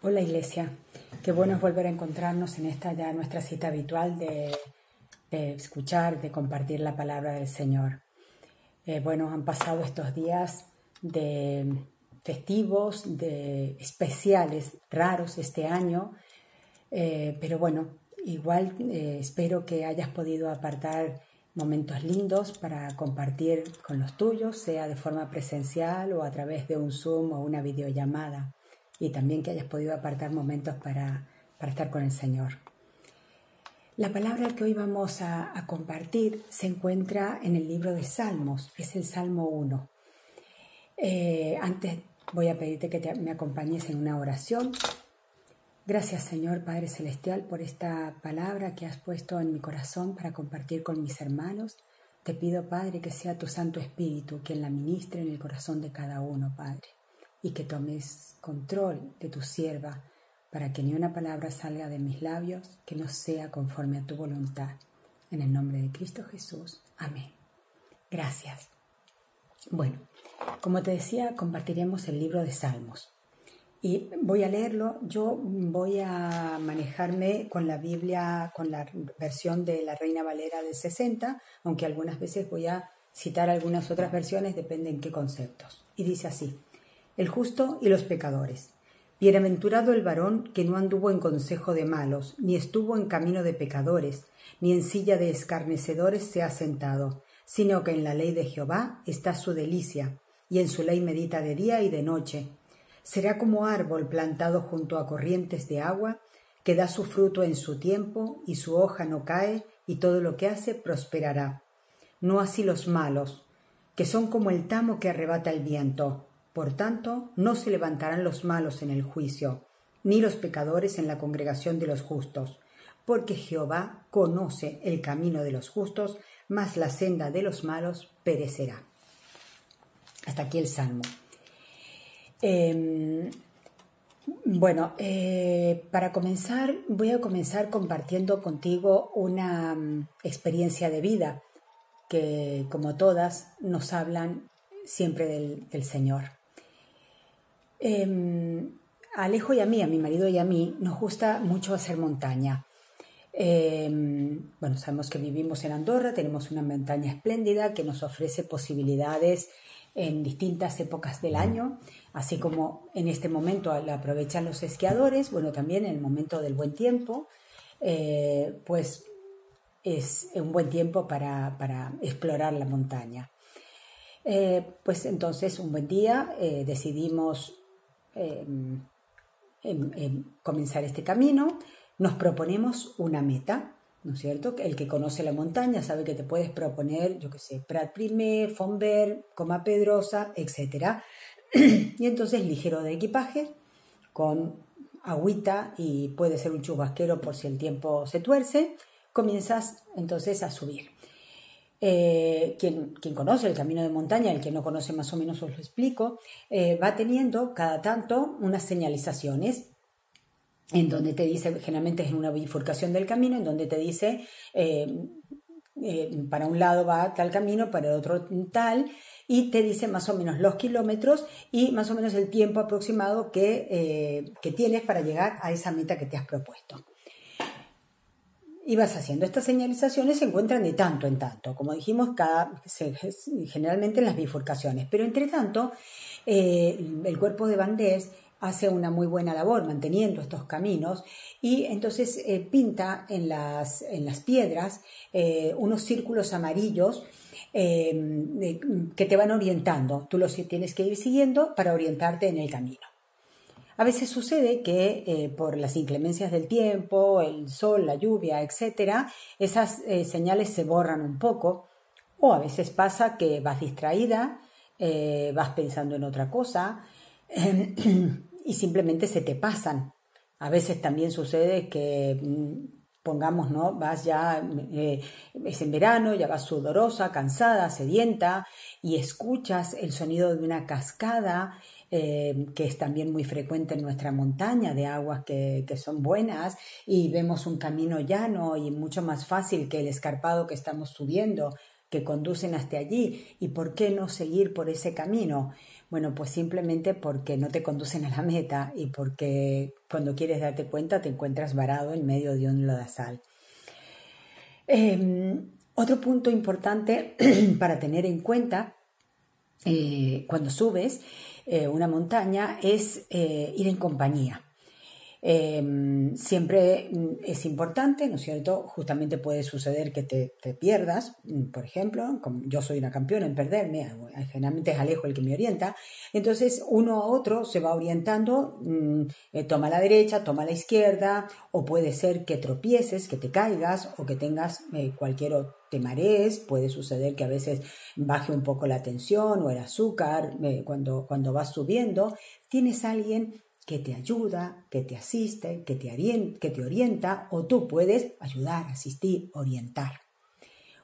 Hola Iglesia, qué bueno es volver a encontrarnos en esta ya nuestra cita habitual de escuchar, de compartir la palabra del Señor. Han pasado estos días de festivos, de especiales, raros este año, igual espero que hayas podido apartar momentos lindos para compartir con los tuyos, sea de forma presencial o a través de un Zoom o una videollamada. Y también que hayas podido apartar momentos para estar con el Señor. La palabra que hoy vamos a compartir se encuentra en el libro de Salmos, es el Salmo 1. Antes voy a pedirte que me acompañes en una oración. Gracias, Señor Padre Celestial, por esta palabra que has puesto en mi corazón para compartir con mis hermanos. Te pido, Padre, que sea tu Santo Espíritu quien la ministre en el corazón de cada uno, Padre, y que tomes control de tu sierva para que ni una palabra salga de mis labios que no sea conforme a tu voluntad. En el nombre de Cristo Jesús. Amén. Gracias. Bueno, como te decía, compartiremos el libro de Salmos. Y voy a leerlo. Yo voy a manejarme con la Biblia, con la versión de la Reina Valera del 60, aunque algunas veces voy a citar algunas otras versiones, depende en qué conceptos. Y dice así: el justo y los pecadores. Bienaventurado el varón que no anduvo en consejo de malos, ni estuvo en camino de pecadores, ni en silla de escarnecedores se ha sentado, sino que en la ley de Jehová está su delicia, y en su ley medita de día y de noche. Será como árbol plantado junto a corrientes de agua, que da su fruto en su tiempo, y su hoja no cae, y todo lo que hace prosperará. No así los malos, que son como el tamo que arrebata el viento. Por tanto, no se levantarán los malos en el juicio, ni los pecadores en la congregación de los justos, porque Jehová conoce el camino de los justos, mas la senda de los malos perecerá. Hasta aquí el Salmo. Para comenzar, voy a comenzar compartiendo contigo una experiencia de vida que, como todas, nos hablan siempre del Señor. A Alejo y a mí, a mi marido y a mí, nos gusta mucho hacer montaña. Sabemos que vivimos en Andorra, tenemos una montaña espléndida que nos ofrece posibilidades en distintas épocas del año, así como en este momento la aprovechan los esquiadores. También en el momento del buen tiempo, pues es un buen tiempo para explorar la montaña. Entonces un buen día decidimos comenzar este camino. Nos proponemos una meta, ¿no es cierto? El que conoce la montaña sabe que te puedes proponer, Prat Primer, Fomber, Coma Pedrosa, etc. Y entonces ligero de equipaje, con agüita y puede ser un chubasquero por si el tiempo se tuerce, comienzas entonces a subir. Quien conoce el camino de montaña, el que no conoce más o menos os lo explico, va teniendo cada tanto unas señalizaciones en donde te dice, generalmente es en una bifurcación del camino, en donde te dice para un lado va tal camino, para el otro tal, y te dice más o menos los kilómetros y más o menos el tiempo aproximado que tienes para llegar a esa meta que te has propuesto. Y vas haciendo estas señalizaciones, se encuentran de tanto en tanto, como dijimos, generalmente en las bifurcaciones, pero entre tanto el cuerpo de bandés hace una muy buena labor manteniendo estos caminos y entonces pinta en las piedras unos círculos amarillos que te van orientando. Tú los tienes que ir siguiendo para orientarte en el camino. A veces sucede que por las inclemencias del tiempo, el sol, la lluvia, etc., esas señales se borran un poco, o a veces pasa que vas distraída, vas pensando en otra cosa y simplemente se te pasan. A veces también sucede que, pongamos, ¿no? Vas ya, es en verano, ya vas sudorosa, cansada, sedienta y escuchas el sonido de una cascada, que es también muy frecuente en nuestra montaña, de aguas que son buenas, y vemos un camino llano y mucho más fácil que el escarpado que estamos subiendo, que conducen hasta allí. ¿Y por qué no seguir por ese camino? Bueno, pues simplemente porque no te conducen a la meta y porque cuando quieres darte cuenta te encuentras varado en medio de un lodazal. Otro punto importante para tener en cuenta cuando subes una montaña es ir en compañía. Siempre es importante, ¿no es cierto? Justamente puede suceder que te pierdas, por ejemplo, como yo soy una campeona en perderme, generalmente es Alejo el que me orienta, entonces uno a otro se va orientando, toma a la derecha, toma a la izquierda, o puede ser que tropieces, que te caigas, o que tengas te marees, puede suceder que a veces baje un poco la tensión o el azúcar cuando vas subiendo, tienes a alguien que te ayuda, que te asiste, que te orienta, o tú puedes ayudar, asistir, orientar.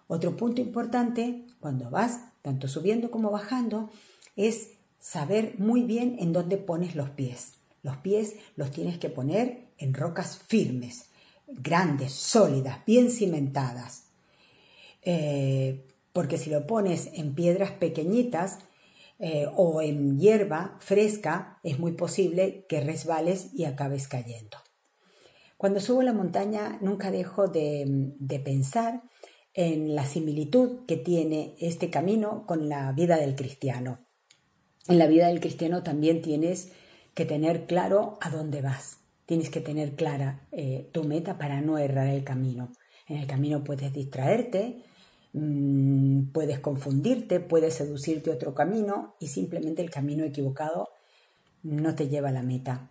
Otro punto importante cuando vas tanto subiendo como bajando es saber muy bien en dónde pones los pies. Los pies los tienes que poner en rocas firmes, grandes, sólidas, bien cimentadas. Porque si lo pones en piedras pequeñitas, o en hierba fresca, es muy posible que resbales y acabes cayendo. Cuando subo la montaña nunca dejo de pensar en la similitud que tiene este camino con la vida del cristiano. En la vida del cristiano también tienes que tener claro a dónde vas. Tienes que tener clara tu meta para no errar el camino. En el camino puedes distraerte, puedes confundirte, puedes seducirte a otro camino y simplemente el camino equivocado no te lleva a la meta.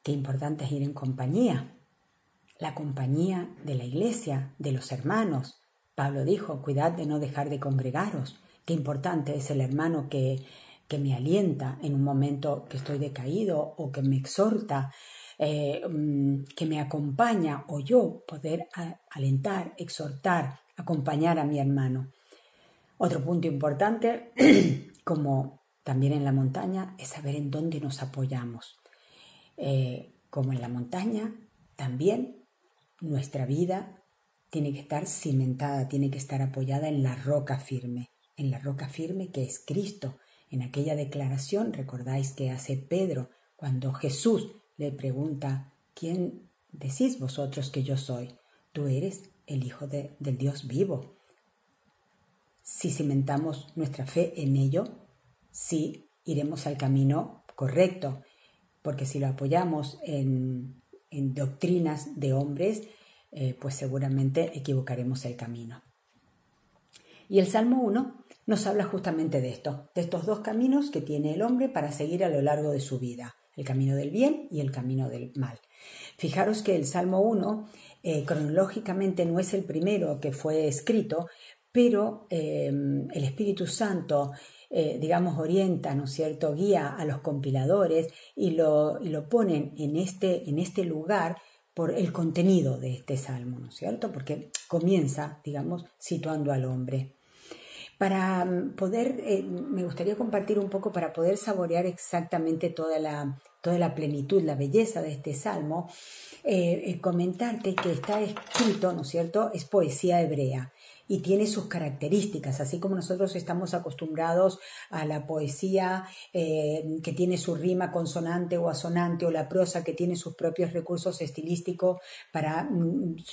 Qué importante es ir en compañía, la compañía de la iglesia, de los hermanos. Pablo dijo, cuidad de no dejar de congregaros. Qué importante es el hermano que me alienta en un momento que estoy decaído o que me exhorta, que me acompaña, o yo poder alentar, exhortar, acompañar a mi hermano. Otro punto importante, como también en la montaña, es saber en dónde nos apoyamos. Como en la montaña, también nuestra vida tiene que estar cimentada, tiene que estar apoyada en la roca firme que es Cristo. En aquella declaración, recordáis que hace Pedro, cuando Jesús le pregunta, ¿quién decís vosotros que yo soy? Tú eres el Hijo del Dios vivo. Si cimentamos nuestra fe en ello, sí iremos al camino correcto, porque si lo apoyamos en doctrinas de hombres, pues seguramente equivocaremos el camino. Y el Salmo 1 nos habla justamente de esto, de estos dos caminos que tiene el hombre para seguir a lo largo de su vida, el camino del bien y el camino del mal. Fijaros que el Salmo 1 cronológicamente no es el primero que fue escrito, pero el Espíritu Santo, orienta, ¿no es cierto?, guía a los compiladores y lo ponen en este lugar por el contenido de este salmo, ¿no es cierto?, porque comienza, situando al hombre. Para poder, me gustaría compartir un poco para poder saborear exactamente toda la plenitud, la belleza de este salmo, comentarte que está escrito, ¿no es cierto?, es poesía hebrea y tiene sus características, así como nosotros estamos acostumbrados a la poesía que tiene su rima consonante o asonante, o la prosa que tiene sus propios recursos estilísticos para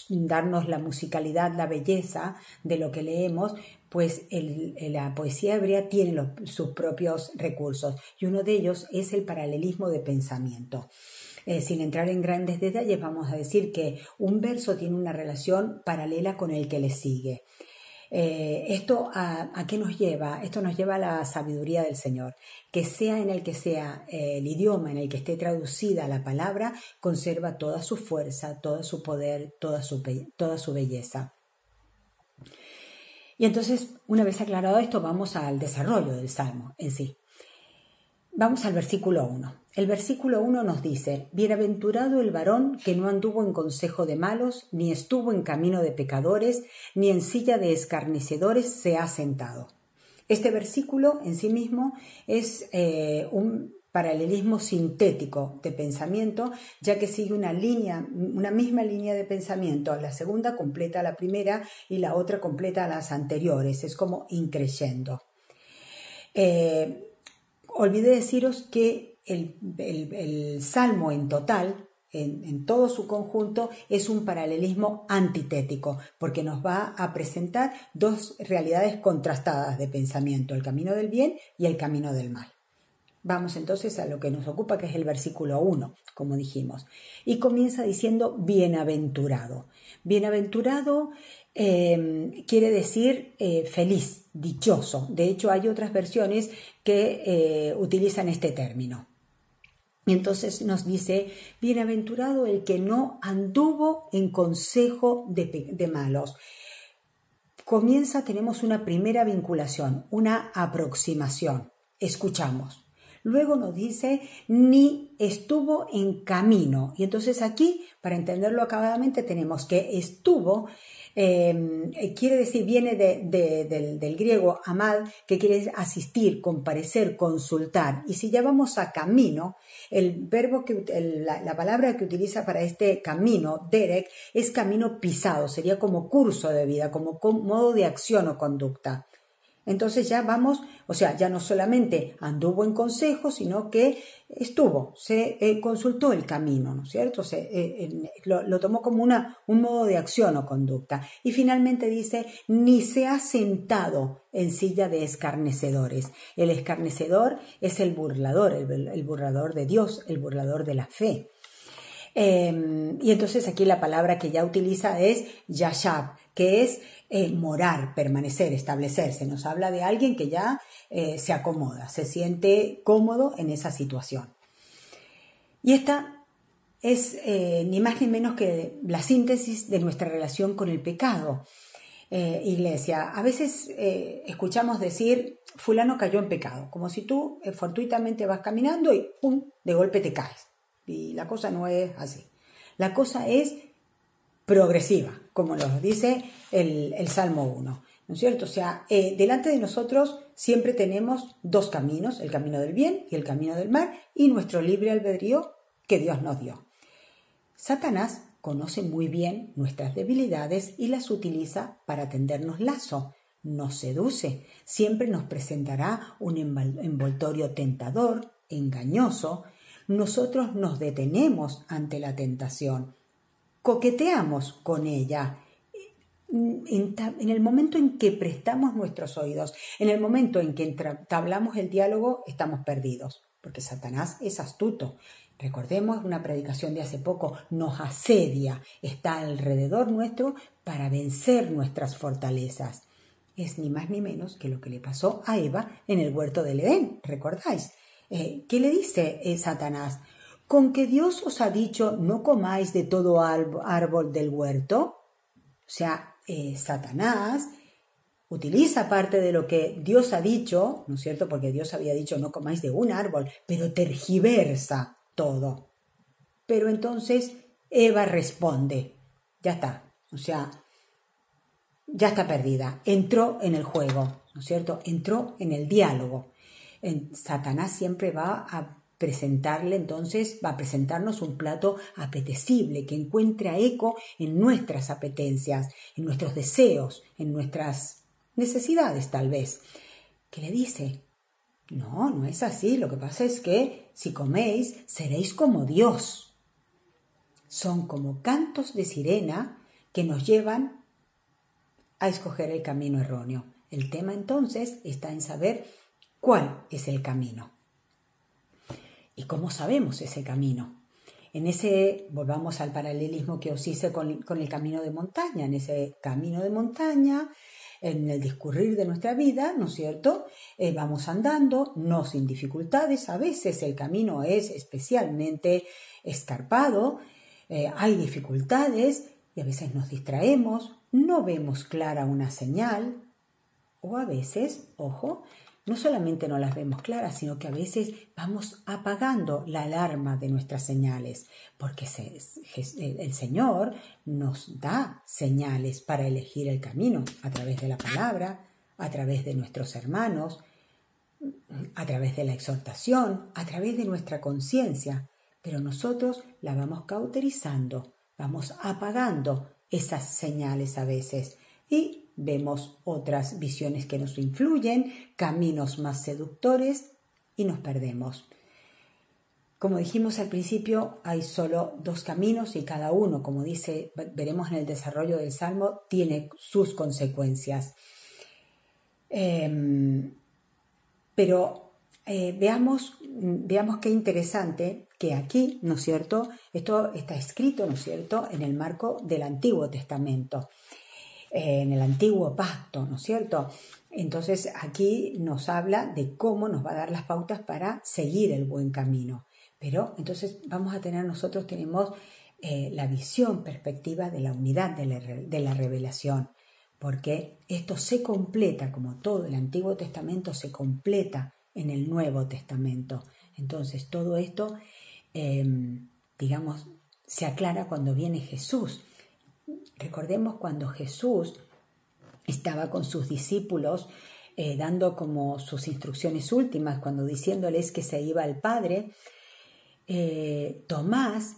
darnos la musicalidad, la belleza de lo que leemos. Pues la poesía hebrea tiene sus propios recursos y uno de ellos es el paralelismo de pensamiento. Sin entrar en grandes detalles, vamos a decir que un verso tiene una relación paralela con el que le sigue. ¿Esto a qué nos lleva? Esto nos lleva a la sabiduría del Señor, que sea en el que sea el idioma en el que esté traducida la palabra, conserva toda su fuerza, todo su poder, toda su belleza. Y entonces, una vez aclarado esto, vamos al desarrollo del Salmo en sí. Vamos al versículo 1. El versículo 1 nos dice, bienaventurado el varón que no anduvo en consejo de malos, ni estuvo en camino de pecadores, ni en silla de escarnecedores se ha sentado. Este versículo en sí mismo es un paralelismo sintético de pensamiento, ya que sigue una misma línea de pensamiento. La segunda completa la primera y la otra completa las anteriores. Es como increyendo. olvidé deciros que el Salmo en total, en todo su conjunto, es un paralelismo antitético, porque nos va a presentar dos realidades contrastadas de pensamiento, el camino del bien y el camino del mal. Vamos entonces a lo que nos ocupa, que es el versículo 1, como dijimos. Y comienza diciendo bienaventurado. Bienaventurado quiere decir feliz, dichoso. De hecho, hay otras versiones que utilizan este término. Y entonces nos dice, bienaventurado el que no anduvo en consejo de malos. Tenemos una primera vinculación, una aproximación. Escuchamos. Luego nos dice, ni estuvo en camino. Y entonces aquí, para entenderlo acabadamente, tenemos que estuvo, quiere decir, viene del griego amad, que quiere decir asistir, comparecer, consultar. Y si ya vamos a camino, la palabra que utiliza para este camino, derek, es camino pisado, sería como curso de vida, como modo de acción o conducta. Entonces ya vamos, o sea, ya no solamente anduvo en consejo, sino que se consultó el camino, ¿no es cierto? Lo tomó como un modo de acción o conducta. Y finalmente dice, ni se ha sentado en silla de escarnecedores. El escarnecedor es el burlador de Dios, el burlador de la fe. Y entonces aquí la palabra que ya utiliza es yashab, que es morar, permanecer, establecerse. Nos habla de alguien que ya se acomoda, se siente cómodo en esa situación. Y esta es ni más ni menos que la síntesis de nuestra relación con el pecado. Iglesia, a veces escuchamos decir, fulano cayó en pecado, como si tú fortuitamente vas caminando y ¡pum!, de golpe te caes. Y la cosa no es así. La cosa es progresiva, como lo dice el Salmo 1, ¿no es cierto? O sea, delante de nosotros siempre tenemos dos caminos, el camino del bien y el camino del mal, y nuestro libre albedrío que Dios nos dio. Satanás conoce muy bien nuestras debilidades y las utiliza para tendernos lazo. Nos seduce, siempre nos presentará un envoltorio tentador, engañoso. Nosotros nos detenemos ante la tentación, coqueteamos con ella. En el momento en que prestamos nuestros oídos, en el momento en que entablamos el diálogo, estamos perdidos, porque Satanás es astuto. Recordemos una predicación de hace poco, nos asedia, está alrededor nuestro para vencer nuestras fortalezas. Es ni más ni menos que lo que le pasó a Eva en el huerto del Edén, ¿recordáis? ¿Qué le dice Satanás? ¿Con que Dios os ha dicho no comáis de todo árbol del huerto? O sea, Satanás utiliza parte de lo que Dios ha dicho, ¿no es cierto? Porque Dios había dicho no comáis de un árbol, pero tergiversa todo. Pero entonces Eva responde, ya está, o sea, ya está perdida, entró en el juego, ¿no es cierto? Entró en el diálogo. Satanás siempre va a presentarnos un plato apetecible que encuentra eco en nuestras apetencias, en nuestros deseos, en nuestras necesidades tal vez. ¿Qué le dice? No, no es así. Lo que pasa es que si coméis, seréis como Dios. Son como cantos de sirena que nos llevan a escoger el camino erróneo. El tema entonces está en saber cuál es el camino. ¿Y cómo sabemos ese camino? Volvamos al paralelismo que os hice con el camino de montaña. En ese camino de montaña, en el discurrir de nuestra vida, ¿no es cierto? Vamos andando, no sin dificultades. A veces el camino es especialmente escarpado, hay dificultades y a veces nos distraemos, no vemos clara una señal, o a veces, ojo, no solamente no las vemos claras, sino que a veces vamos apagando la alarma de nuestras señales, porque el Señor nos da señales para elegir el camino a través de la palabra, a través de nuestros hermanos, a través de la exhortación, a través de nuestra conciencia, pero nosotros la vamos cauterizando, vamos apagando esas señales a veces y vemos otras visiones que nos influyen, caminos más seductores y nos perdemos. Como dijimos al principio, hay solo dos caminos y cada uno, como veremos en el desarrollo del Salmo, tiene sus consecuencias. Pero veamos qué interesante que aquí, ¿no es cierto?, esto está escrito, ¿no es cierto?, en el marco del Antiguo Testamento, en el Antiguo Pacto, ¿no es cierto? Entonces aquí nos habla de cómo nos va a dar las pautas para seguir el buen camino. Pero entonces tenemos la visión, perspectiva de la unidad de la revelación, porque esto se completa, como todo el Antiguo Testamento se completa en el Nuevo Testamento. Entonces todo esto, se aclara cuando viene Jesús. Recordemos cuando Jesús estaba con sus discípulos, dando como sus instrucciones últimas, cuando diciéndoles que se iba al Padre, Tomás,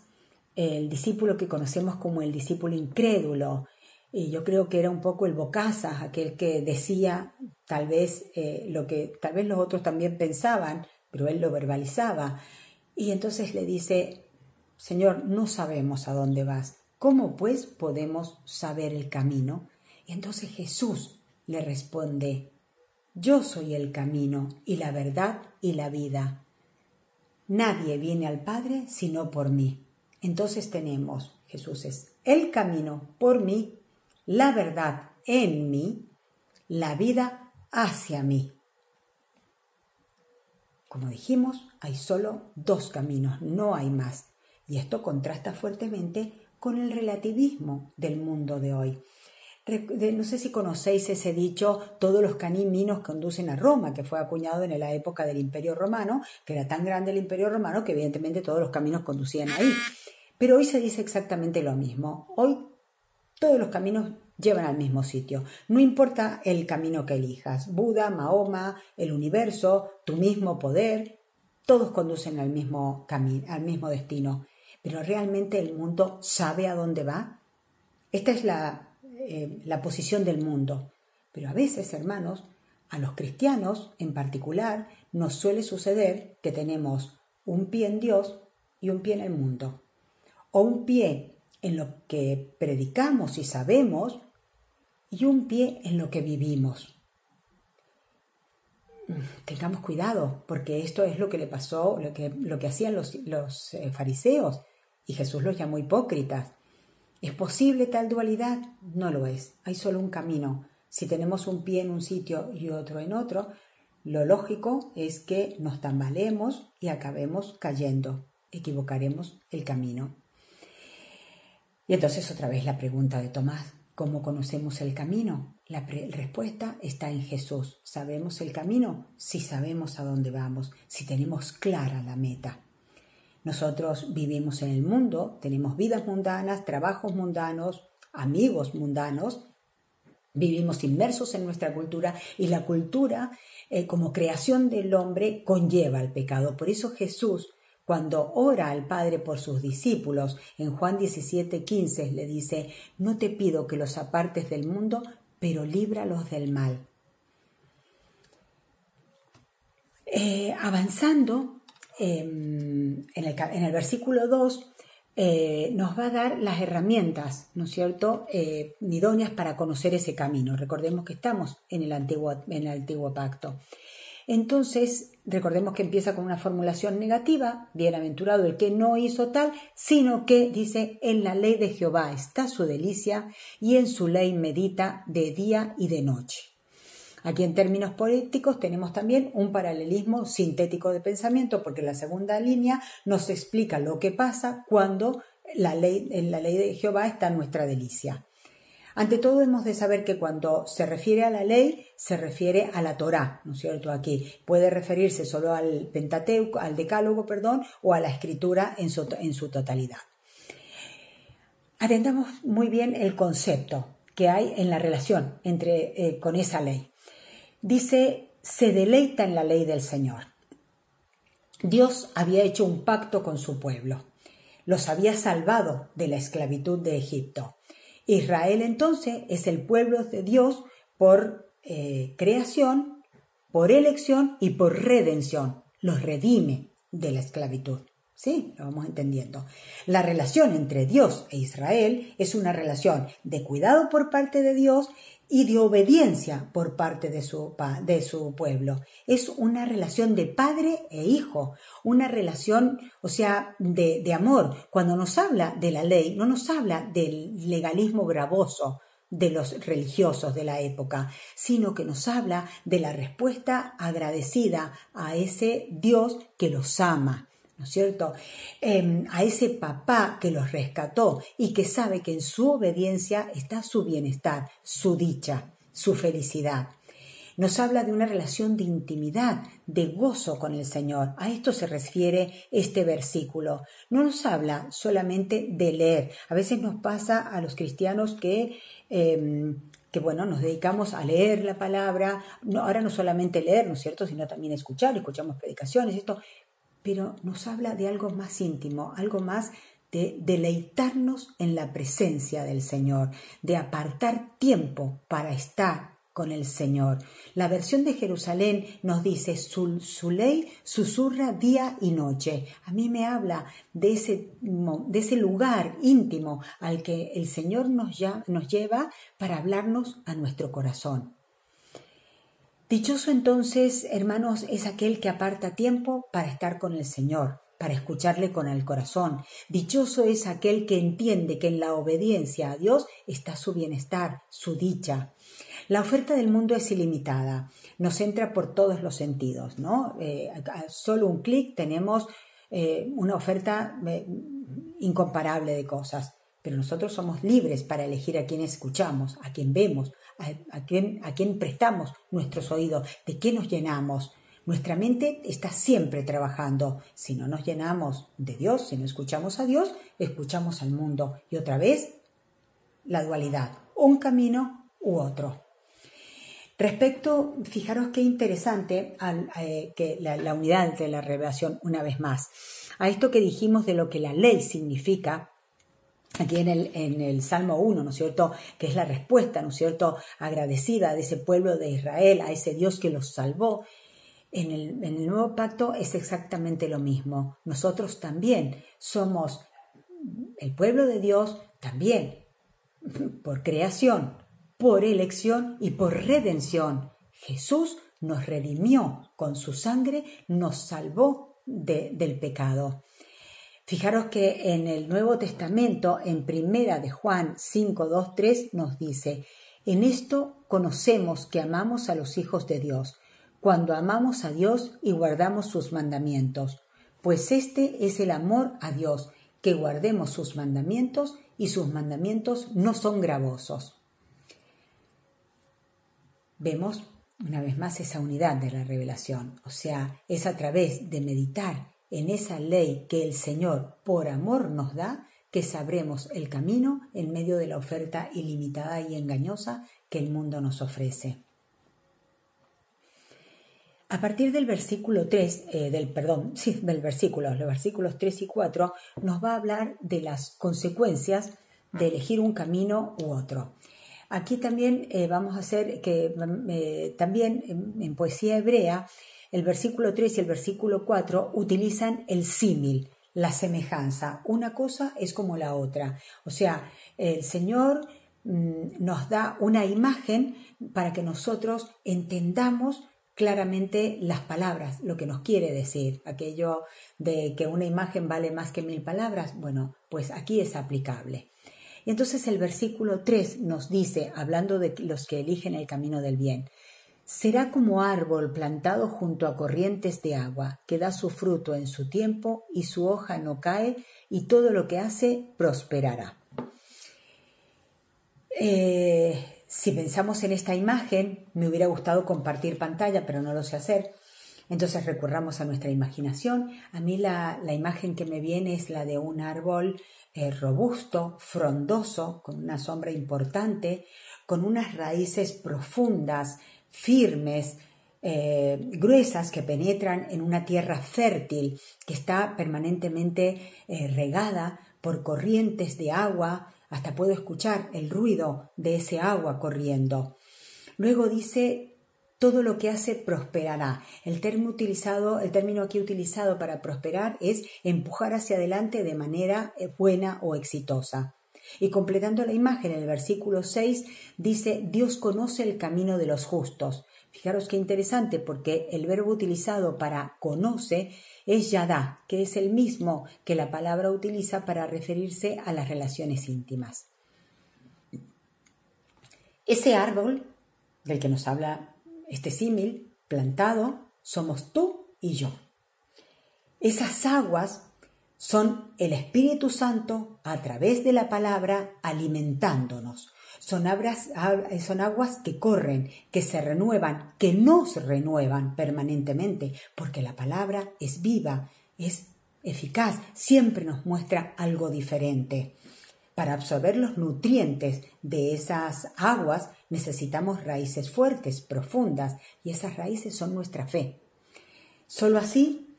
el discípulo que conocemos como el discípulo incrédulo, y yo creo que era un poco el bocazas, aquel que decía tal vez lo que tal vez los otros también pensaban, pero él lo verbalizaba. Y entonces le dice: Señor, no sabemos a dónde vas. ¿Cómo pues podemos saber el camino? Y entonces Jesús le responde: Yo soy el camino y la verdad y la vida. Nadie viene al Padre sino por mí. Entonces Jesús es el camino por mí, la verdad en mí, la vida hacia mí. Como dijimos, hay solo dos caminos, no hay más. Y esto contrasta fuertemente con el relativismo del mundo de hoy. No sé si conocéis ese dicho: todos los caminos conducen a Roma, que fue acuñado en la época del Imperio Romano, que era tan grande el Imperio Romano que evidentemente todos los caminos conducían ahí. Pero hoy se dice exactamente lo mismo. Hoy todos los caminos llevan al mismo sitio. No importa el camino que elijas, Buda, Mahoma, el universo, tu mismo poder, todos conducen al mismo camino, al mismo destino. Pero ¿realmente el mundo sabe a dónde va? Esta es la posición del mundo. Pero a veces, hermanos, a los cristianos en particular, nos suele suceder que tenemos un pie en Dios y un pie en el mundo. O un pie en lo que predicamos y sabemos y un pie en lo que vivimos. Tengamos cuidado, porque esto es lo que le pasó, lo que hacían los fariseos, y Jesús los llamó hipócritas. ¿Es posible tal dualidad? No lo es. Hay solo un camino. Si tenemos un pie en un sitio y otro en otro, lo lógico es que nos tambaleemos y acabemos cayendo. Equivocaremos el camino. Y entonces otra vez la pregunta de Tomás: ¿cómo conocemos el camino? La respuesta está en Jesús. ¿Sabemos el camino? Si sabemos a dónde vamos, si tenemos clara la meta. Nosotros vivimos en el mundo, tenemos vidas mundanas, trabajos mundanos, amigos mundanos, vivimos inmersos en nuestra cultura, y la cultura como creación del hombre conlleva el pecado. Por eso Jesús, cuando ora al Padre por sus discípulos, en Juan 17:15 le dice: no te pido que los apartes del mundo, pero líbralos del mal. Avanzando, en el versículo 2 nos va a dar las herramientas, ¿no es cierto?, idóneas para conocer ese camino. Recordemos que estamos en el antiguo pacto. Entonces, recordemos que empieza con una formulación negativa: bienaventurado el que no hizo tal, sino que dice: en la ley de Jehová está su delicia, y en su ley medita de día y de noche. Aquí en términos poéticos tenemos también un paralelismo sintético de pensamiento, porque la segunda línea nos explica lo que pasa cuando en la ley de Jehová está nuestra delicia. Ante todo, hemos de saber que cuando se refiere a la ley, se refiere a la Torá, ¿no es cierto? Aquí puede referirse solo al Pentateuco, al Decálogo, o a la Escritura en su totalidad. Atendamos muy bien el concepto que hay en la relación con esa ley. Dice: se deleita en la ley del Señor. Dios había hecho un pacto con su pueblo. Los había salvado de la esclavitud de Egipto. Israel entonces es el pueblo de Dios por creación, por elección y por redención. los redime de la esclavitud. ¿Sí? Lo vamos entendiendo. La relación entre Dios e Israel es una relación de cuidado por parte de Dios y de obediencia por parte de su pueblo. Es una relación de padre e hijo, una relación, o sea, de amor. Cuando nos habla de la ley, no nos habla del legalismo gravoso de los religiosos de la época, sino que nos habla de la respuesta agradecida a ese Dios que los ama, ¿no es cierto? A ese papá que los rescató y que sabe que en su obediencia está su bienestar, su dicha, su felicidad. Nos habla de una relación de intimidad, de gozo con el Señor. A esto se refiere este versículo. No nos habla solamente de leer. A veces nos pasa a los cristianos que bueno, nos dedicamos a leer la palabra. No, ahora no solamente leer, ¿no es cierto?, sino también escuchamos predicaciones, esto. Pero nos habla de algo más íntimo, algo más de deleitarnos en la presencia del Señor, de apartar tiempo para estar con el Señor. La versión de Jerusalén nos dice, su ley susurra día y noche. A mí me habla de ese lugar íntimo al que el Señor nos lleva para hablarnos a nuestro corazón. Dichoso entonces, hermanos, es aquel que aparta tiempo para estar con el Señor, para escucharle con el corazón. Dichoso es aquel que entiende que en la obediencia a Dios está su bienestar, su dicha. La oferta del mundo es ilimitada, nos entra por todos los sentidos, ¿no? A solo un clic tenemos una oferta incomparable de cosas, pero nosotros somos libres para elegir a quién escuchamos, a quién vemos, a quién prestamos nuestros oídos, de qué nos llenamos. Nuestra mente está siempre trabajando. Si no nos llenamos de Dios, si no escuchamos a Dios, escuchamos al mundo. Y otra vez, la dualidad, un camino u otro. Respecto, fijaros qué interesante que la unidad de la revelación, una vez más, a esto que dijimos de lo que la ley significa, aquí en el Salmo 1, ¿no es cierto?, que es la respuesta, ¿no es cierto?, agradecida de ese pueblo de Israel, a ese Dios que los salvó. En el Nuevo Pacto es exactamente lo mismo. Nosotros también somos el pueblo de Dios, también por creación, por elección y por redención. Jesús nos redimió con su sangre, nos salvó del pecado. Fijaros que en el Nuevo Testamento, en Primera de Juan 5, 2, 3, nos dice: en esto conocemos que amamos a los hijos de Dios, cuando amamos a Dios y guardamos sus mandamientos. Pues este es el amor a Dios, que guardemos sus mandamientos, y sus mandamientos no son gravosos. Vemos una vez más esa unidad de la revelación, o sea, es a través de meditar en esa ley que el Señor por amor nos da, que sabremos el camino en medio de la oferta ilimitada y engañosa que el mundo nos ofrece. A partir del versículo 3, los versículos 3 y 4, nos va a hablar de las consecuencias de elegir un camino u otro. Aquí también vamos a hacer que también en poesía hebrea, el versículo 3 y el versículo 4 utilizan el símil, la semejanza. Una cosa es como la otra. O sea, el Señor nos da una imagen para que nosotros entendamos claramente las palabras, lo que nos quiere decir. Aquello de que una imagen vale más que 1000 palabras, bueno, pues aquí es aplicable. Y entonces el versículo 3 nos dice, hablando de los que eligen el camino del bien: será como árbol plantado junto a corrientes de agua, que da su fruto en su tiempo y su hoja no cae, y todo lo que hace prosperará. Si pensamos en esta imagen, me hubiera gustado compartir pantalla, pero no lo sé hacer. Entonces recurramos a nuestra imaginación. A mí la imagen que me viene es la de un árbol robusto, frondoso, con una sombra importante, con unas raíces profundas, firmes, gruesas, que penetran en una tierra fértil, que está permanentemente regada por corrientes de agua. Hasta puedo escuchar el ruido de ese agua corriendo. Luego dice todo lo que hace prosperará. El término aquí utilizado para prosperar es empujar hacia adelante de manera buena o exitosa. Y completando la imagen, en el versículo 6 dice: Dios conoce el camino de los justos. Fijaros qué interesante, porque el verbo utilizado para conoce es yadá, que es el mismo que la palabra utiliza para referirse a las relaciones íntimas. Ese árbol del que nos habla este símil, plantado, somos tú y yo. Esas aguas son el Espíritu Santo a través de la palabra alimentándonos. Son aguas que corren, que se renuevan, que nos renuevan permanentemente, porque la palabra es viva, es eficaz, siempre nos muestra algo diferente. Para absorber los nutrientes de esas aguas necesitamos raíces fuertes, profundas, y esas raíces son nuestra fe. Solo así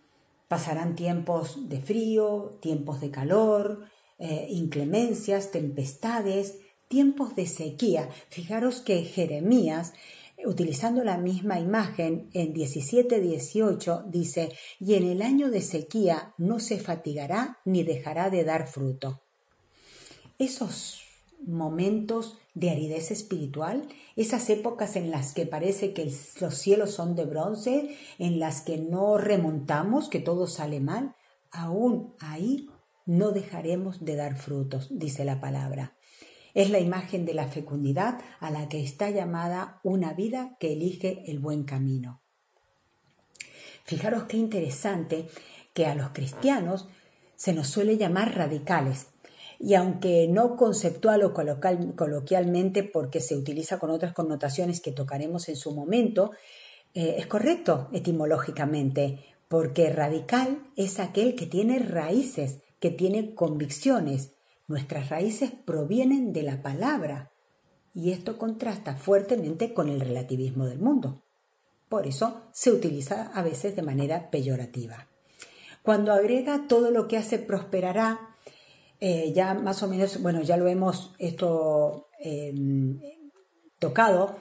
pasarán tiempos de frío, tiempos de calor, inclemencias, tempestades, tiempos de sequía. Fijaros que Jeremías, utilizando la misma imagen, en 17:18 dice: y en el año de sequía no se fatigará ni dejará de dar fruto. Esos momentos de aridez espiritual, esas épocas en las que parece que los cielos son de bronce, en las que no remontamos, que todo sale mal, aún ahí no dejaremos de dar frutos, dice la palabra. Es la imagen de la fecundidad a la que está llamada una vida que elige el buen camino. Fijaros qué interesante que a los cristianos se nos suele llamar radicales. Y aunque no conceptual o coloquialmente, porque se utiliza con otras connotaciones que tocaremos en su momento, es correcto etimológicamente, porque radical es aquel que tiene raíces, que tiene convicciones. Nuestras raíces provienen de la palabra, y esto contrasta fuertemente con el relativismo del mundo. Por eso se utiliza a veces de manera peyorativa. Cuando agrega todo lo que hace prosperará, ya más o menos, bueno, ya lo hemos tocado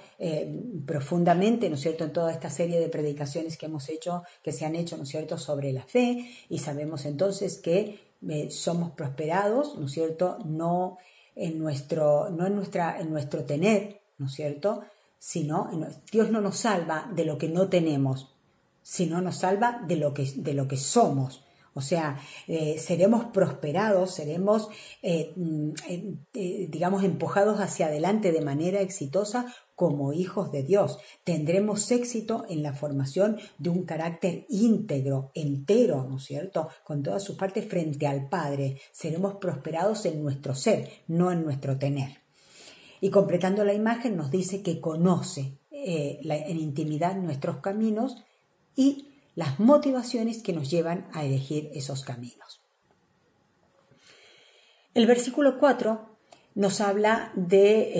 profundamente, ¿no es cierto?, en toda esta serie de predicaciones que hemos hecho, que se han hecho, ¿no es cierto?, sobre la fe, y sabemos entonces que somos prosperados, ¿no es cierto?, no en nuestro tener, ¿no es cierto?, sino Dios no nos salva de lo que no tenemos, sino nos salva de lo que somos. O sea, seremos prosperados, seremos, digamos, empujados hacia adelante de manera exitosa como hijos de Dios. Tendremos éxito en la formación de un carácter íntegro, entero, ¿no es cierto?, con todas sus partes frente al Padre. Seremos prosperados en nuestro ser, no en nuestro tener. Y completando la imagen nos dice que conoce en intimidad nuestros caminos y las motivaciones que nos llevan a elegir esos caminos. El versículo 4 nos habla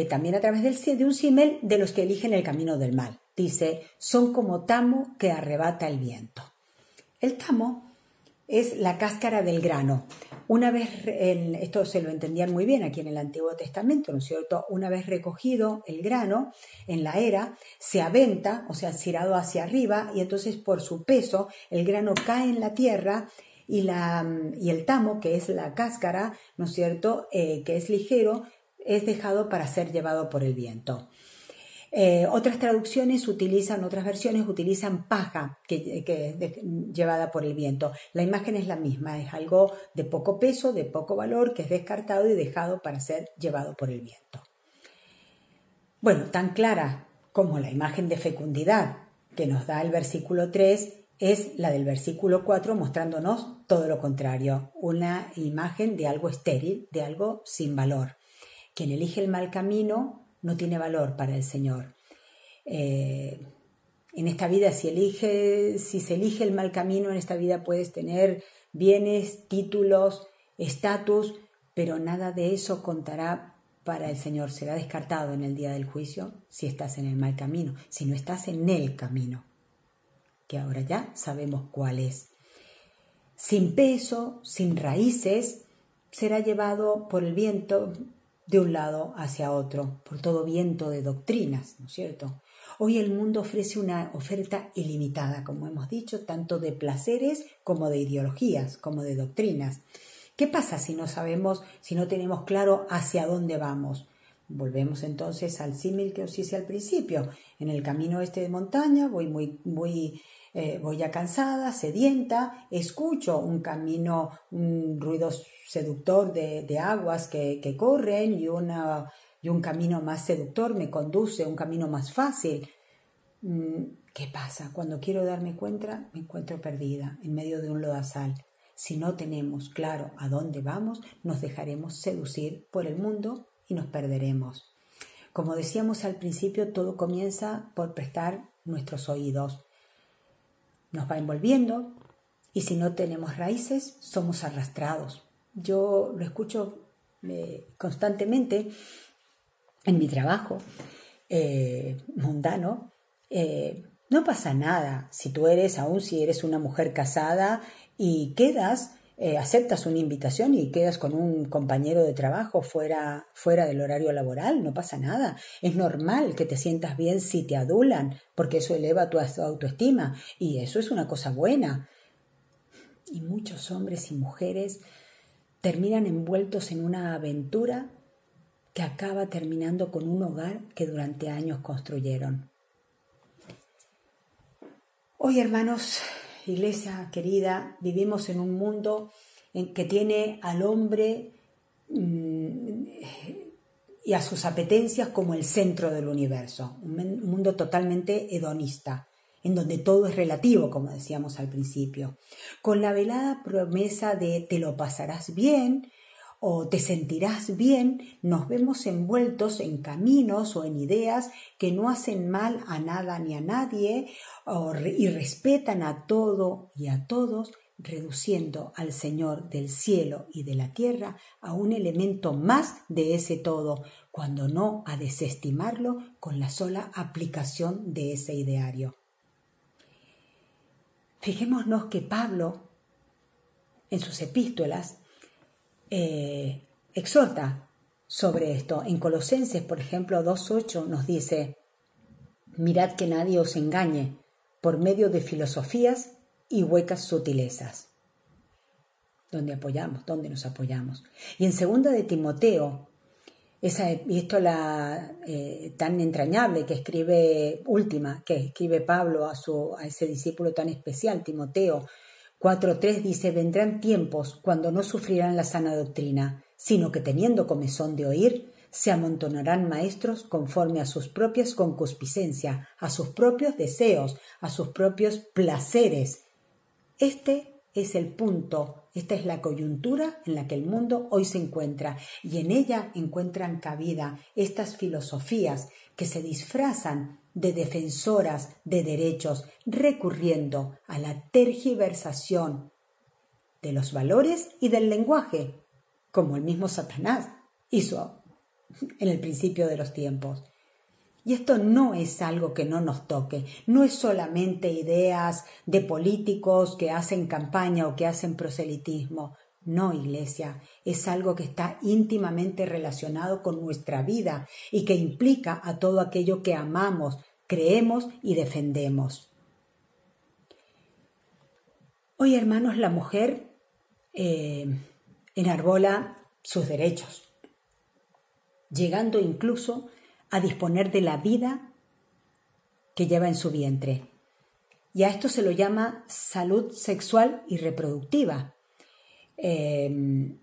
también a través de un símil de los que eligen el camino del mal. Dice: son como tamo que arrebata el viento. El tamo es la cáscara del grano. Una vez, esto se lo entendían muy bien aquí en el Antiguo Testamento, ¿no es cierto? Una vez recogido el grano en la era, se aventa, o sea, tirado hacia arriba, y entonces por su peso el grano cae en la tierra y el tamo, que es la cáscara, ¿no es cierto?, que es ligero, es dejado para ser llevado por el viento. Otras versiones utilizan paja que es llevada por el viento. La imagen es la misma, es algo de poco peso, de poco valor, que es descartado y dejado para ser llevado por el viento. Bueno, tan clara como la imagen de fecundidad que nos da el versículo 3 es la del versículo 4, mostrándonos todo lo contrario, una imagen de algo estéril, de algo sin valor. Quien elige el mal camino no tiene valor para el Señor. En esta vida, si se elige el mal camino, en esta vida puedes tener bienes, títulos, estatus, pero nada de eso contará para el Señor. Será descartado en el día del juicio si estás en el mal camino, si no estás en el camino, que ahora ya sabemos cuál es. Sin peso, sin raíces, será llevado por el viento de un lado hacia otro, por todo viento de doctrinas, ¿no es cierto? Hoy el mundo ofrece una oferta ilimitada, como hemos dicho, tanto de placeres como de ideologías, como de doctrinas. ¿Qué pasa si no sabemos, si no tenemos claro hacia dónde vamos? Volvemos entonces al símil que os hice al principio. En el camino de montaña voy ya cansada, sedienta, escucho un ruido seductor de aguas que corren y un camino más seductor me conduce a un camino más fácil. ¿Qué pasa? Cuando quiero darme cuenta, me encuentro perdida en medio de un lodazal. Si no tenemos claro a dónde vamos, nos dejaremos seducir por el mundo y nos perderemos. Como decíamos al principio, todo comienza por prestar nuestros oídos. Nos va envolviendo y si no tenemos raíces, somos arrastrados. Yo lo escucho constantemente en mi trabajo mundano. No pasa nada si si eres una mujer casada y aceptas una invitación y quedas con un compañero de trabajo fuera del horario laboral, no pasa nada. Es normal que te sientas bien si te adulan, porque eso eleva tu autoestima y eso es una cosa buena. Y muchos hombres y mujeres terminan envueltos en una aventura que acaba terminando con un hogar que durante años construyeron. Hoy, hermanos, iglesia querida, vivimos en un mundo en que tiene al hombre y a sus apetencias como el centro del universo, un mundo totalmente hedonista, en donde todo es relativo, como decíamos al principio, con la velada promesa de te lo pasarás bien o te sentirás bien. Nos vemos envueltos en caminos o en ideas que no hacen mal a nada ni a nadie y respetan a todo y a todos, reduciendo al Señor del cielo y de la tierra a un elemento más de ese todo, cuando no a desestimarlo con la sola aplicación de ese ideario. Fijémonos que Pablo, en sus epístolas, exhorta sobre esto. En Colosenses, por ejemplo, 2:8 nos dice: mirad que nadie os engañe por medio de filosofías y huecas sutilezas. ¿Dónde nos apoyamos? Y en 2 de Timoteo, tan entrañable que escribe Pablo a ese discípulo tan especial, Timoteo, 4:3 dice: vendrán tiempos cuando no sufrirán la sana doctrina, sino que teniendo comezón de oír, se amontonarán maestros conforme a sus propias concupiscencias, a sus propios deseos, a sus propios placeres. Este es el punto, esta es la coyuntura en la que el mundo hoy se encuentra, y en ella encuentran cabida estas filosofías que se disfrazan de defensoras de derechos, recurriendo a la tergiversación de los valores y del lenguaje, como el mismo Satanás hizo en el principio de los tiempos. Y esto no es algo que no nos toque, no es solamente ideas de políticos que hacen campaña o que hacen proselitismo. No, iglesia, es algo que está íntimamente relacionado con nuestra vida y que implica a todo aquello que amamos, creemos y defendemos. Hoy, hermanos, la mujer enarbola sus derechos, llegando incluso a disponer de la vida que lleva en su vientre. Y a esto se lo llama salud sexual y reproductiva. ¿Quién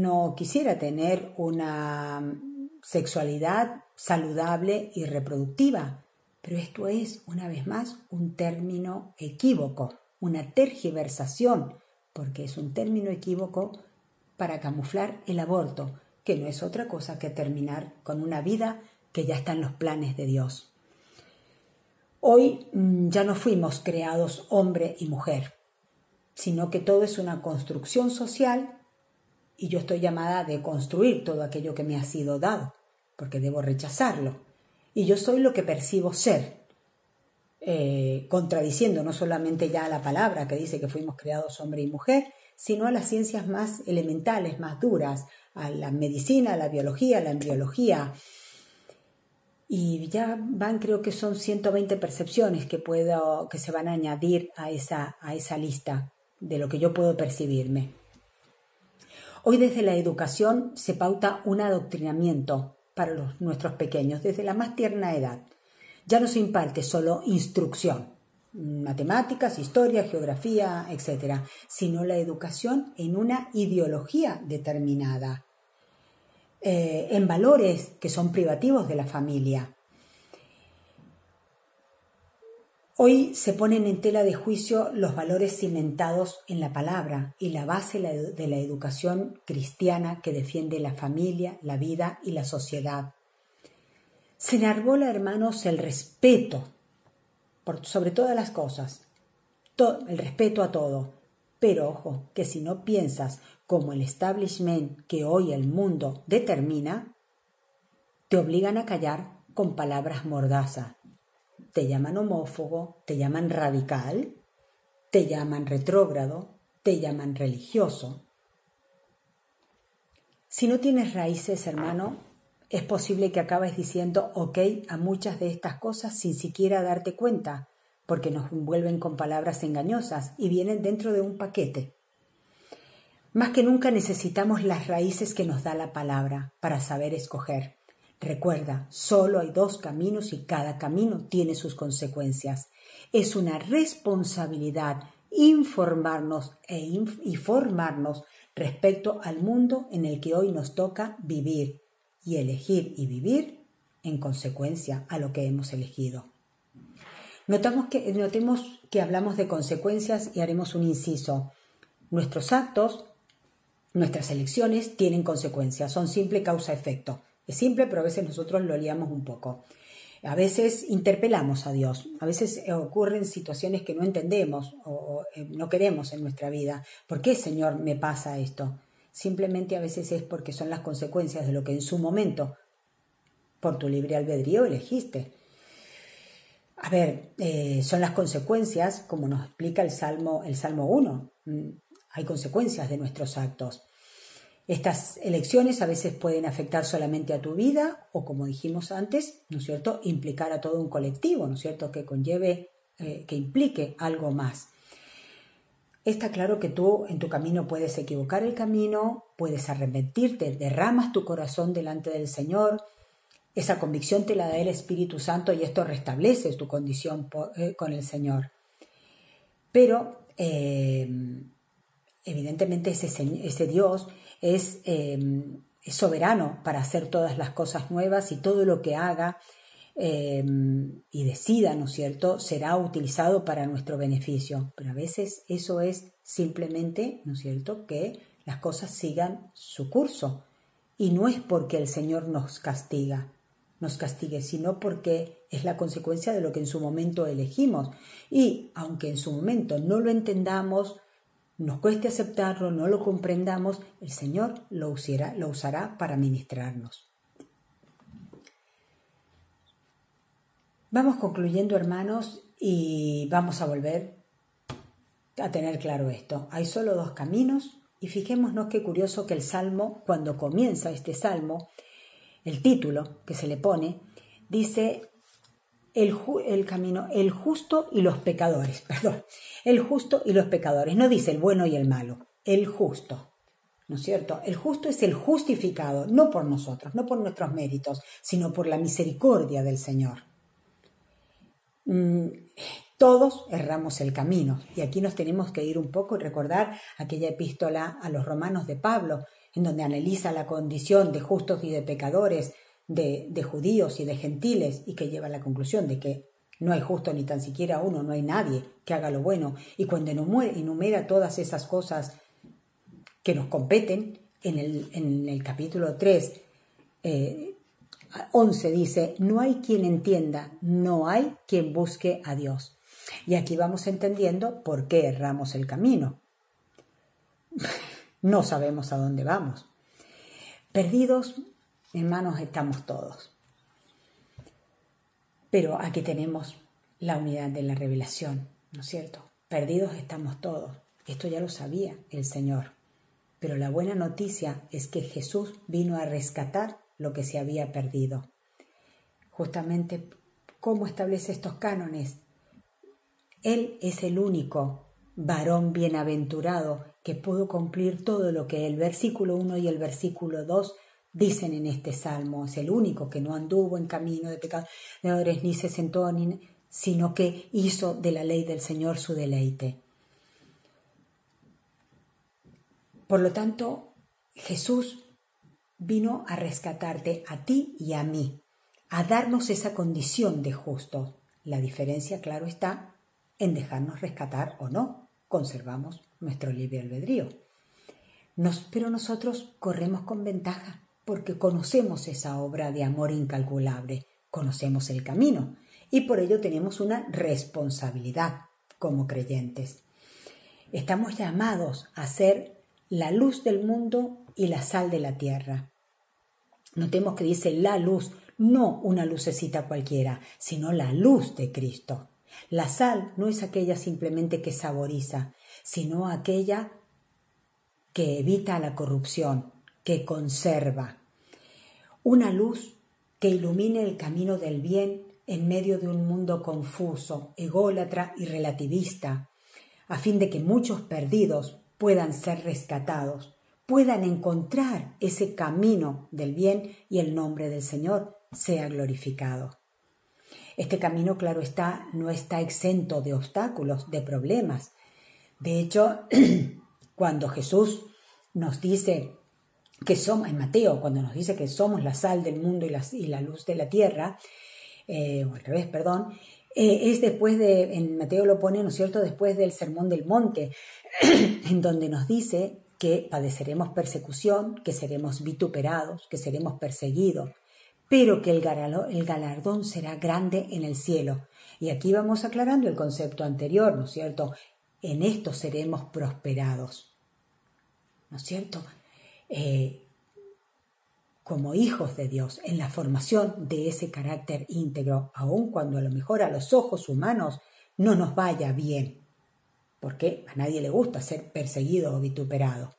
no quisiera tener una sexualidad saludable y reproductiva? Pero esto es, una vez más, un término equívoco, una tergiversación, porque es un término equívoco para camuflar el aborto, que no es otra cosa que terminar con una vida que ya está en los planes de Dios. Hoy ya no fuimos creados hombre y mujer, sino que todo es una construcción social y yo estoy llamada a deconstruir todo aquello que me ha sido dado, porque debo rechazarlo. Y yo soy lo que percibo ser, contradiciendo no solamente ya a la palabra que dice que fuimos creados hombre y mujer, sino a las ciencias más elementales, más duras, a la medicina, a la biología, a la embriología. Y ya van, creo que son 120 percepciones que se van a añadir a esa lista de lo que yo puedo percibirme. Hoy desde la educación se pauta un adoctrinamiento para nuestros pequeños desde la más tierna edad. Ya no se imparte solo instrucción, matemáticas, historia, geografía, etc., sino la educación en una ideología determinada, en valores que son privativos de la familia. Hoy se ponen en tela de juicio los valores cimentados en la palabra y la base de la educación cristiana que defiende la familia, la vida y la sociedad. Se enarbola, hermanos, el respeto sobre todas las cosas, el respeto a todo. Pero ojo, que si no piensas como el establishment que hoy el mundo determina, te obligan a callar con palabras mordazas. Te llaman homófobo, te llaman radical, te llaman retrógrado, te llaman religioso. Si no tienes raíces, hermano, es posible que acabes diciendo ok a muchas de estas cosas sin siquiera darte cuenta, porque nos envuelven con palabras engañosas y vienen dentro de un paquete. Más que nunca necesitamos las raíces que nos da la palabra para saber escoger. Recuerda, solo hay 2 caminos y cada camino tiene sus consecuencias. Es una responsabilidad informarnos y formarnos respecto al mundo en el que hoy nos toca vivir y elegir y vivir en consecuencia a lo que hemos elegido. Notemos que hablamos de consecuencias y haremos un inciso. Nuestros actos, nuestras elecciones tienen consecuencias, son simple causa-efecto. Es simple, pero a veces nosotros lo liamos un poco. A veces interpelamos a Dios, a veces ocurren situaciones que no entendemos o no queremos en nuestra vida. ¿Por qué, Señor, me pasa esto? Simplemente a veces es porque son las consecuencias de lo que en su momento, por tu libre albedrío, elegiste. A ver, son las consecuencias, como nos explica el Salmo 1. Hay consecuencias de nuestros actos. Estas elecciones a veces pueden afectar solamente a tu vida o, como dijimos antes, ¿no es cierto?, implicar a todo un colectivo, ¿no es cierto?, que conlleve, que implique algo más. Está claro que tú en tu camino puedes equivocar el camino, puedes arrepentirte, derramas tu corazón delante del Señor. Esa convicción te la da el Espíritu Santo y esto restablece tu condición con el Señor. Pero evidentemente ese Dios es soberano para hacer todas las cosas nuevas y todo lo que haga y decida, ¿no es cierto?, será utilizado para nuestro beneficio. Pero a veces eso es simplemente, ¿no es cierto?, que las cosas sigan su curso. Y no es porque el Señor nos castigue, sino porque es la consecuencia de lo que en su momento elegimos. Y aunque en su momento no lo entendamos, nos cueste aceptarlo, no lo comprendamos, el Señor lo usará para ministrarnos. Vamos concluyendo, hermanos, y vamos a volver a tener claro esto. Hay solo 2 caminos y fijémonos qué curioso que el Salmo, cuando comienza este Salmo, el título que se le pone, dice el justo y los pecadores, el justo y los pecadores, no dice el bueno y el malo, el justo, ¿no es cierto? El justo es el justificado, no por nosotros, no por nuestros méritos, sino por la misericordia del Señor. Todos erramos el camino y aquí nos tenemos que ir un poco y recordar aquella epístola a los romanos de Pablo, en donde analiza la condición de justos y de pecadores, de judíos y de gentiles, y que lleva a la conclusión de que no hay justo ni tan siquiera uno, no hay nadie que haga lo bueno. Y cuando enumera todas esas cosas que nos competen, en el capítulo 3, 11 dice, no hay quien entienda, no hay quien busque a Dios. Y aquí vamos entendiendo por qué erramos el camino. No sabemos a dónde vamos. Perdidos, hermanos, estamos todos. Pero aquí tenemos la unidad de la revelación, ¿no es cierto? Perdidos estamos todos. Esto ya lo sabía el Señor. Pero la buena noticia es que Jesús vino a rescatar lo que se había perdido. justamente cómo establece estos cánones. Él es el único varón bienaventurado que pudo cumplir todo lo que el versículo 1 y el versículo 2 dicen en este salmo. Es el único que no anduvo en camino de pecadores ni se sentó, sino que hizo de la ley del Señor su deleite. Por lo tanto, Jesús vino a rescatarte a ti y a mí, a darnos esa condición de justos. La diferencia, claro está, en dejarnos rescatar o no. Conservamos nuestro libre albedrío. Pero nosotros corremos con ventaja porque conocemos esa obra de amor incalculable, conocemos el camino y por ello tenemos una responsabilidad como creyentes. Estamos llamados a ser la luz del mundo y la sal de la tierra. Notemos que dice la luz, no una lucecita cualquiera, sino la luz de Cristo. La sal no es aquella simplemente que saboriza, sino aquella que evita la corrupción, que conserva. Una luz que ilumine el camino del bien en medio de un mundo confuso, ególatra y relativista, a fin de que muchos perdidos puedan ser rescatados, puedan encontrar ese camino del bien y el nombre del Señor sea glorificado. Este camino, claro está, no está exento de obstáculos, de problemas. De hecho, cuando Jesús nos dice que somos, en Mateo, cuando nos dice que somos la sal del mundo y la luz de la tierra, o al revés, perdón, es después en Mateo lo pone, ¿no es cierto?, después del Sermón del Monte, en donde nos dice que padeceremos persecución, que seremos vituperados, que seremos perseguidos, pero que el galardón será grande en el cielo. Y aquí vamos aclarando el concepto anterior, ¿no es cierto? En esto seremos prosperados, ¿no es cierto? Como hijos de Dios, en la formación de ese carácter íntegro, aun cuando a lo mejor a los ojos humanos no nos vaya bien, porque a nadie le gusta ser perseguido o vituperado.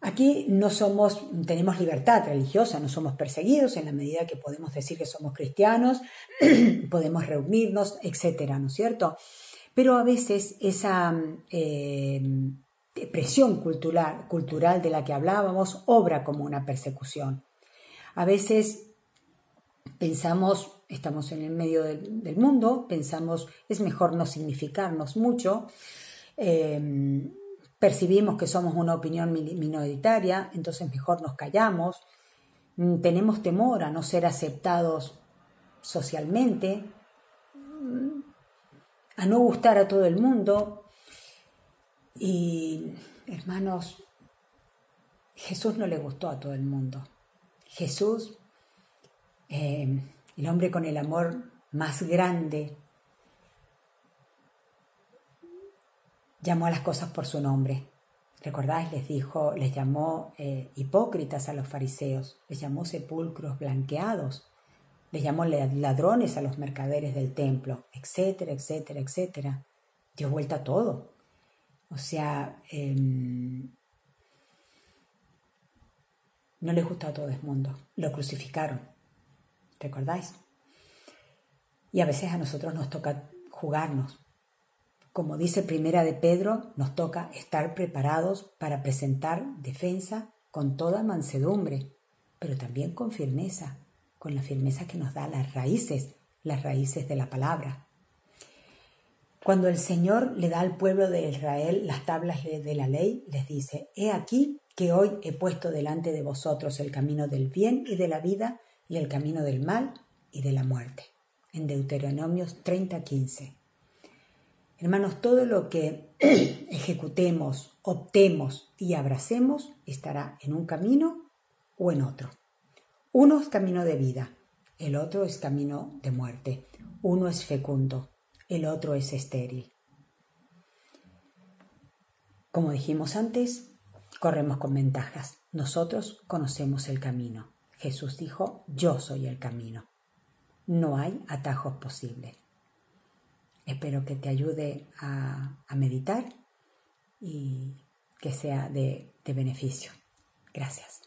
Aquí tenemos libertad religiosa, no somos perseguidos en la medida que podemos decir que somos cristianos, podemos reunirnos, etcétera, ¿no es cierto? Pero a veces esa presión cultural de la que hablábamos obra como una persecución. A veces pensamos, estamos en el medio del mundo, pensamos es mejor no significarnos mucho, percibimos que somos una opinión minoritaria, entonces mejor nos callamos, tenemos temor a no ser aceptados socialmente, a no gustar a todo el mundo. Y, hermanos, Jesús no le gustó a todo el mundo. Jesús, el hombre con el amor más grande, llamó a las cosas por su nombre. ¿Recordáis? Les llamó hipócritas a los fariseos, les llamó sepulcros blanqueados, les llamó ladrones a los mercaderes del templo, etcétera, etcétera, etcétera. Dio vuelta a todo. O sea, no les gustó a todo el mundo. Lo crucificaron. ¿Recordáis? Y a veces a nosotros nos toca jugarnos. Como dice Primera de Pedro, nos toca estar preparados para presentar defensa con toda mansedumbre, pero también con firmeza, con la firmeza que nos da las raíces de la palabra. Cuando el Señor le da al pueblo de Israel las tablas de la ley, les dice: «He aquí que hoy he puesto delante de vosotros el camino del bien y de la vida y el camino del mal y de la muerte». En Deuteronomios 30:15. Hermanos, todo lo que ejecutemos, optemos y abracemos estará en un camino o en otro. Uno es camino de vida, el otro es camino de muerte. Uno es fecundo, el otro es estéril. Como dijimos antes, corremos con ventajas. Nosotros conocemos el camino. Jesús dijo: «Yo soy el camino». No hay atajos posibles. Espero que te ayude a meditar y que sea de beneficio. Gracias.